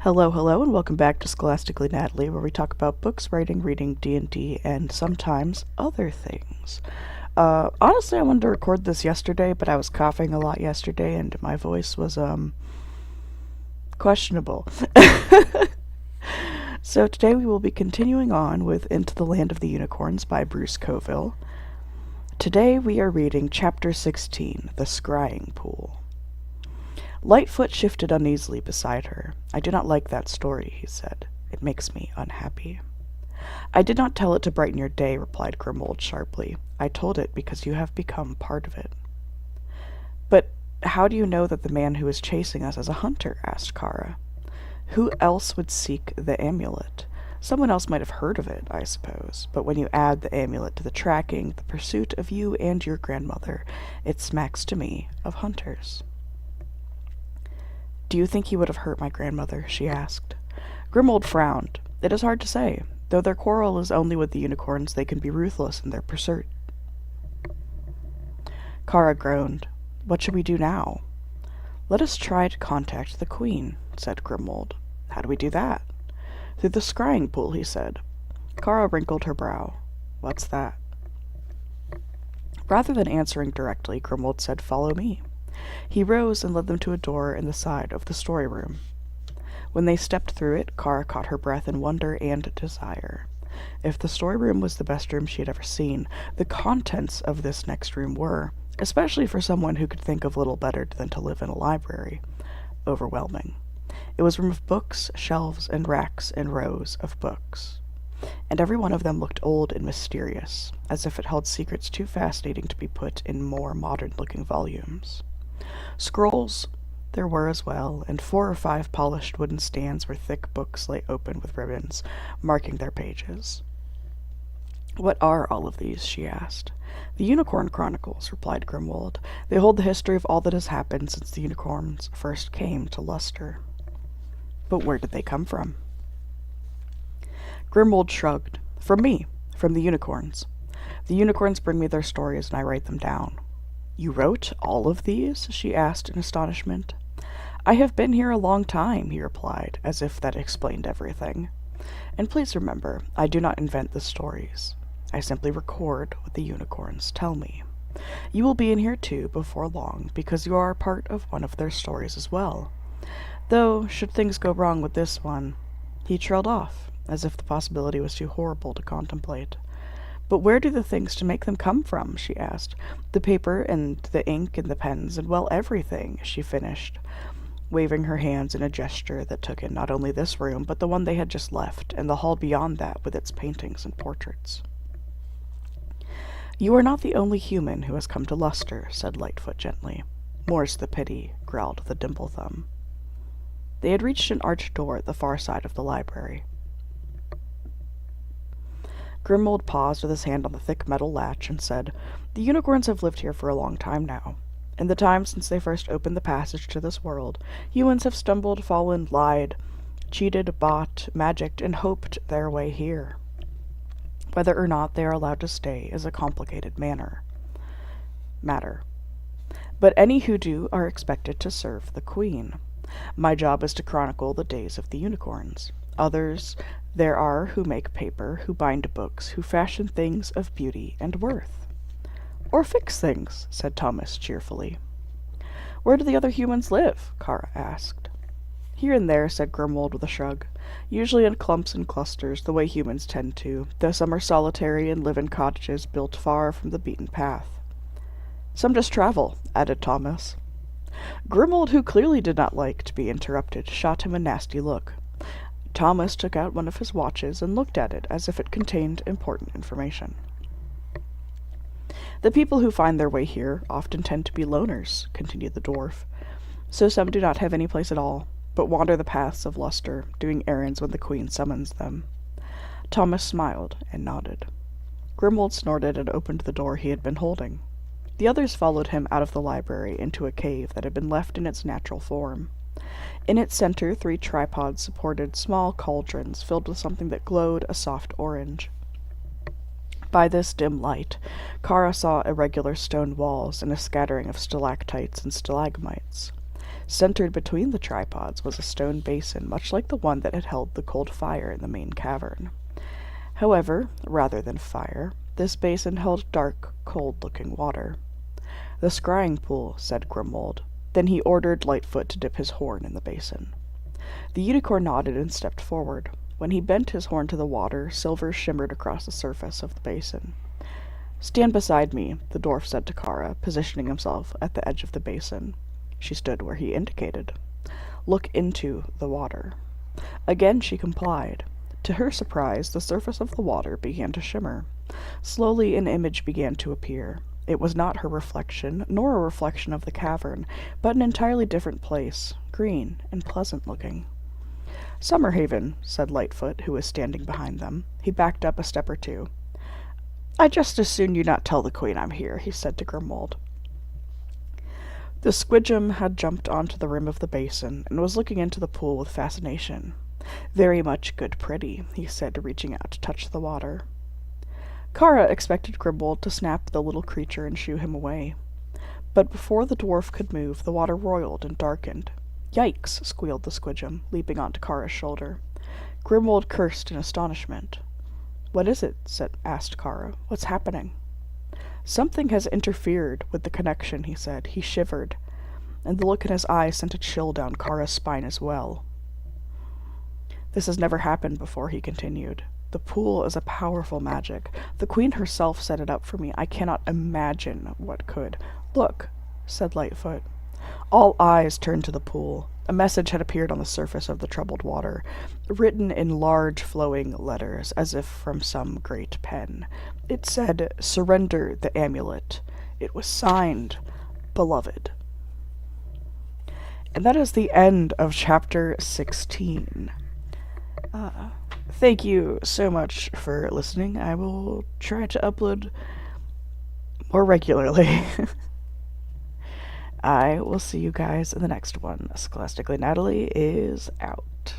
Hello, hello, and welcome back to Scholastically Natalie, where we talk about books, writing, reading, D&D, and sometimes other things. Honestly, I wanted to record this yesterday, but I was coughing a lot yesterday, and my voice was, questionable. So today we will be continuing on with Into the Land of the Unicorns by Bruce Coville. Today we are reading Chapter 16, The Scrying Pool. Lightfoot shifted uneasily beside her. "I do not like that story," he said. "It makes me unhappy." "I did not tell it to brighten your day," replied Grimold sharply. "I told it because you have become part of it." "But how do you know that the man who is chasing us is a hunter?" asked Kara. "Who else would seek the amulet? Someone else might have heard of it, I suppose, but when you add the amulet to the tracking, the pursuit of you and your grandmother, it smacks to me of hunters." "Do you think he would have hurt my grandmother?" she asked. Grimold frowned. "It is hard to say. Though their quarrel is only with the unicorns, they can be ruthless in their pursuit." Kara groaned. "What should we do now?" "Let us try to contact the queen," said Grimold. "How do we do that?" "Through the scrying pool," he said. Kara wrinkled her brow. "What's that?" Rather than answering directly, Grimold said, "Follow me." He rose and led them to a door in the side of the story room. When they stepped through it, Kara caught her breath in wonder and desire. If the story room was the best room she had ever seen, the contents of this next room were, especially for someone who could think of little better than to live in a library, overwhelming. It was a room of books, shelves, and racks and rows of books. And every one of them looked old and mysterious, as if it held secrets too fascinating to be put in more modern-looking volumes. Scrolls there were as well, and 4 or 5 polished wooden stands where thick books lay open with ribbons, marking their pages. "What are all of these?" she asked. "The Unicorn Chronicles," replied Grimold. "They hold the history of all that has happened since the unicorns first came to Luster." "But where did they come from?" Grimold shrugged. "From me. From the unicorns. The unicorns bring me their stories and I write them down." "You wrote all of these?" she asked in astonishment. "I have been here a long time," he replied, as if that explained everything. "And please remember, I do not invent the stories. I simply record what the unicorns tell me. You will be in here too before long, because you are a part of one of their stories as well. Though, should things go wrong with this one—" He trailed off, as if the possibility was too horrible to contemplate. "But where do the things to make them come from?" she asked. "The paper and the ink and the pens and, well, everything," she finished, waving her hands in a gesture that took in not only this room, but the one they had just left, and the hall beyond that with its paintings and portraits. "You are not the only human who has come to Luster," said Lightfoot gently. "More's the pity," growled the Dimplethumb. They had reached an arched door at the far side of the library. Grimold paused with his hand on the thick metal latch and said, "The unicorns have lived here for a long time now. In the time since they first opened the passage to this world, humans have stumbled, fallen, lied, cheated, bought, magicked, and hoped their way here. Whether or not they are allowed to stay is a complicated matter. But any who do are expected to serve the queen. My job is to chronicle the days of the unicorns. Others there are who make paper, who bind books, who fashion things of beauty and worth." "Or fix things," said Thomas cheerfully. "Where do the other humans live?" Kara asked. "Here and there," said Grimold with a shrug. "Usually in clumps and clusters, the way humans tend to, though some are solitary and live in cottages built far from the beaten path." "Some just travel," added Thomas. Grimold, who clearly did not like to be interrupted, shot him a nasty look. Thomas took out one of his watches and looked at it as if it contained important information. "The people who find their way here often tend to be loners," continued the dwarf. "So some do not have any place at all, but wander the paths of Luster, doing errands when the queen summons them." Thomas smiled and nodded. Grimold snorted and opened the door he had been holding. The others followed him out of the library into a cave that had been left in its natural form. In its center, 3 tripods supported small cauldrons filled with something that glowed a soft orange. By this dim light, Kara saw irregular stone walls and a scattering of stalactites and stalagmites. Centered between the tripods was a stone basin, much like the one that had held the cold fire in the main cavern. However, rather than fire, this basin held dark, cold-looking water. "The scrying pool," said Grimold. Then he ordered Lightfoot to dip his horn in the basin. The unicorn nodded and stepped forward. When he bent his horn to the water, silver shimmered across the surface of the basin. "Stand beside me," the dwarf said to Kara, positioning himself at the edge of the basin. She stood where he indicated. "Look into the water." Again she complied. To her surprise, the surface of the water began to shimmer. Slowly an image began to appear. It was not her reflection, nor a reflection of the cavern, but an entirely different place, green and pleasant-looking. "Summerhaven," said Lightfoot, who was standing behind them. He backed up a step or two. "I'd just as soon you not tell the Queen I'm here," he said to Grimold. The squidgem had jumped onto the rim of the basin and was looking into the pool with fascination. "Very much good pretty," he said, reaching out to touch the water. Kara expected Grimold to snap the little creature and shoo him away. But before the dwarf could move, the water roiled and darkened. "Yikes!" squealed the squidgem, leaping onto Kara's shoulder. Grimold cursed in astonishment. "What is it?" asked Kara. "What's happening?" "Something has interfered with the connection," he said. He shivered, and the look in his eyes sent a chill down Kara's spine as well. "This has never happened before," he continued. "The pool is a powerful magic. The Queen herself set it up for me. I cannot imagine what could." "Look," said Lightfoot. All eyes turned to the pool. A message had appeared on the surface of the troubled water, written in large flowing letters, as if from some great pen. It said, "Surrender the amulet." It was signed, "Beloved." And that is the end of chapter 16. Thank you so much for listening. I will try to upload more regularly. I will see you guys in the next one. Scholastically Natalie is out.